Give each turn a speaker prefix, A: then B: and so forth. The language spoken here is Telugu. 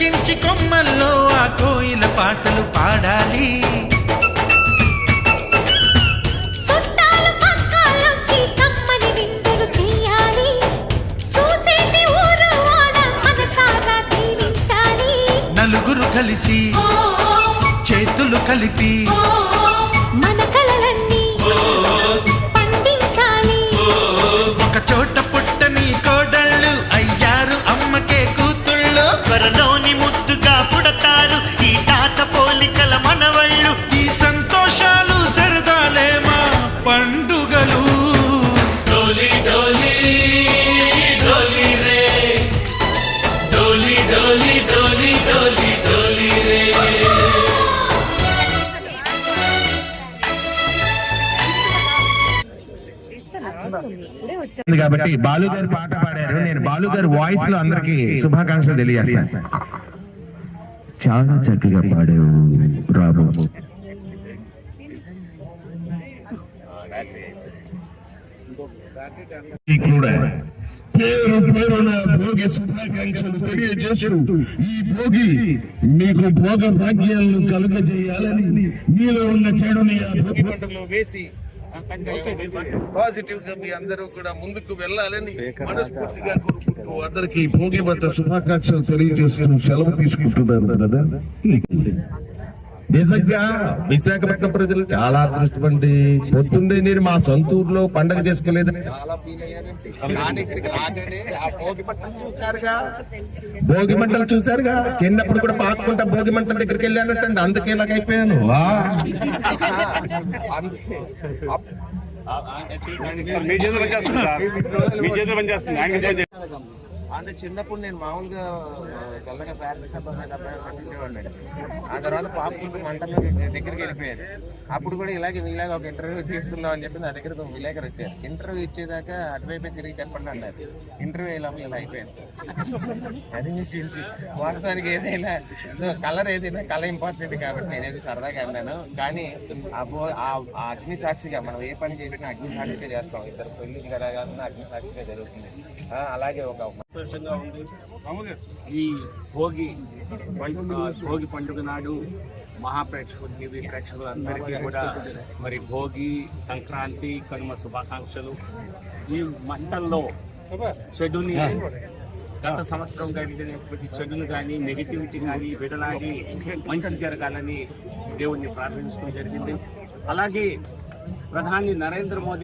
A: ఎక్కించి కొమ్మల్లో ఆ కోయిల పాటలు పాడాలి. నలుగురు కలిసి చేతులు కలిపి
B: మన కలలన్నీ పండించాలి.
A: ఒక చోట పుట్టని కోడళ్ళు అయ్యారు అమ్మకే కూతుళ్ళు.
C: త్వరలోని ముద్దుగా పుడతారు ఈ తాత పోలికల మనవళ్ళు.
A: ఈ సంతోషాలు సరదాలే మా పండుగలు. డోలి డోలి డోలి రే, డోలి డోలి డోలి డోలి డోలి రే.
D: కాబట్టి బాలు గారు పాట పాడారు. నేను బాలు గారు వాయిస్ లో అందరికి శుభాకాంక్షలు తెలియజేస్తాను. చాలా చక్కగా పాడావు రాబో.
E: పేరు పేరున భోగి శుభాకాంక్షలు తెలియజేస్తూ ఈ భోగి మీకు భోగ భాగ్యాలను కలుగజేయాలని మీలో ఉన్న చెడుని
F: వేసి పాజిటివ్ గా మీ అందరూ కూడా ముందుకు వెళ్ళాలని మనస్ఫూర్తిగా కోరుకుంటూ
E: అందరికి భోగి మంట శుభాకాంక్షలు తెలియజేస్తూ సెలవు తీసుకుంటున్నారు కదా. నిజంగా విశాఖపట్నం ప్రజలు చాలా అదృష్టమండి. పొద్దున్నే నేను మా సొంత ఊర్లో పండగ చేసుకోలేదని
F: చాలా ఫీల్ అయ్యానండి. ఇక్కడికి రాగానే ఆ భోగి మంటలు చూసారుగా,
E: భోగి మంటలు చూసారుగా. చిన్నప్పుడు కూడా పాతుకుంటా భోగి మంటల దగ్గరికి వెళ్ళానంటండి. అందుకే ఇలాగైపోయాను.
F: అంటే చిన్నప్పుడు నేను మామూలుగా గల్లగా ఉండేవాడిని. ఆ తర్వాత పాపకు మంటల్లో దగ్గరికి వెళ్ళిపోయారు. అప్పుడు కూడా ఇలాగ ఒక ఇంటర్వ్యూ తీసుకుందాం అని చెప్పి నా దగ్గర ఒక విలేకరు వచ్చారు. ఇంటర్వ్యూ ఇచ్చేదాకా అటువైపే తిరిగి చెప్పండి అన్నారు. ఇంటర్వ్యూ ఇలా అయిపోయింది. అది తెలిసి వాస్తవానికి ఏదైనా కలర్ కలర్ ఇంపార్టెంట్ కాబట్టి నేనేది సరదాగా అన్నాను. కానీ ఆ అగ్ని సాక్షిగా మనం ఏ పని చేసినా అగ్ని సాక్షిగా చేస్తాం. ఇద్దరు పెళ్లి కదా అగ్ని సాక్షిగా జరుగుతుంది. అలాగే ఒక
G: సంతోషంగా ఉంది. ఈ భోగి పండుగ నాడు మహాప్రేక్షకులు టీవీ ప్రేక్షకులందరికీ కూడా మరి భోగి, సంక్రాంతి, కనుమ శుభాకాంక్షలు. ఈ మంటల్లో చెడుని గత సంవత్సరం కలిగినటువంటి చెడును కానీ నెగిటివిటీ కానీ విడనాడి మంచి జరగాలని దేవుణ్ణి ప్రార్థించడం జరిగింది. అలాగే ప్రధాని నరేంద్ర మోదీ